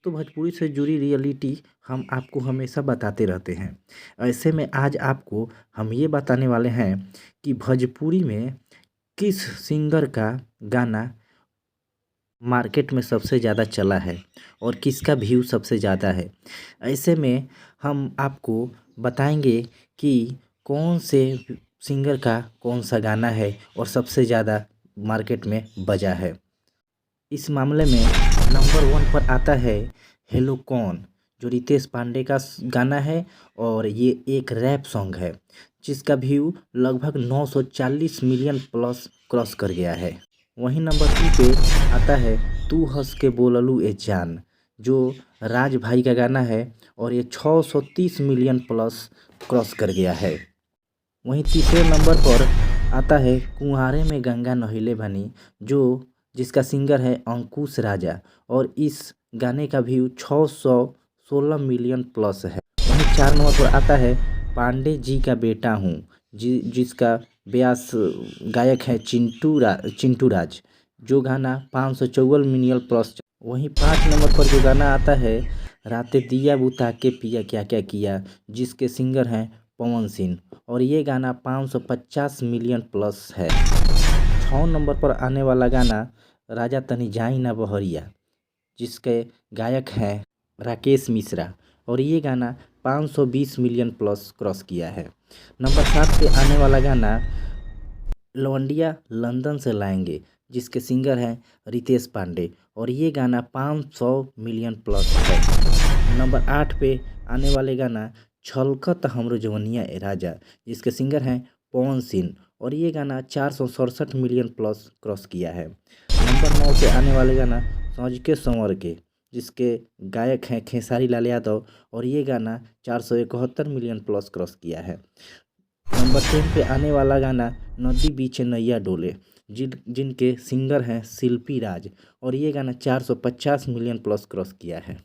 तो भोजपुरी से जुड़ी रियलिटी हम आपको हमेशा बताते रहते हैं। ऐसे में आज आपको हम ये बताने वाले हैं कि भोजपुरी में किस सिंगर का गाना मार्केट में सबसे ज़्यादा चला है और किसका व्यू सबसे ज़्यादा है। ऐसे में हम आपको बताएंगे कि कौन से सिंगर का कौन सा गाना है और सबसे ज़्यादा मार्केट में बजा है। इस मामले में नंबर 1 पर आता है हेलो कौन, जो रितेश पांडे का गाना है और ये एक रैप सॉन्ग है जिसका व्यू लगभग 940 मिलियन प्लस क्रॉस कर गया है। वहीं नंबर 2 पे आता है तू हंस के बोललू ए जान, जो राज भाई का गाना है और ये 630 मिलियन प्लस क्रॉस कर गया है। वहीं तीसरे नंबर पर आता है कुंवारे में गंगा नहैले बानी, जो जिसका सिंगर है अंकुश राजा और इस गाने का व्यू 616 मिलियन प्लस है। वहीं 4 नंबर पर आता है पांडे जी का बेटा हूँ, जिसका व्यास गायक है चिंटू राज, जो गाना 554 मिलियन प्लस। वहीं 5 नंबर पर जो गाना आता है राते दिया बुता के पिया क्या क्या किया, जिसके सिंगर हैं पवन सिंह और ये गाना 550 मिलियन प्लस है। 6 नंबर पर आने वाला गाना राजा तनी जाई ना बहरिया, जिसके गायक हैं राकेश मिश्रा और ये गाना 520 मिलियन प्लस क्रॉस किया है। नंबर 7 पे आने वाला गाना लौंडिया लंदन से लाएंगे, जिसके सिंगर हैं रितेश पांडे और ये गाना 500 मिलियन प्लस है। नंबर 8 पे आने वाले गाना छलकत हमरो जवनिया ए राजा, जिसके सिंगर हैं पवन सिंह और ये गाना 467 मिलियन प्लस क्रॉस किया है। नंबर 9 पे आने वाले गाना सौंज के संवर के, जिसके गायक हैं खेसारी लाल यादव और ये गाना 471 मिलियन प्लस क्रॉस किया है। नंबर 10 पे आने वाला गाना नदी बीच नैया डोले, जिनके सिंगर हैं शिल्पी राज और ये गाना 450 मिलियन प्लस क्रॉस किया है।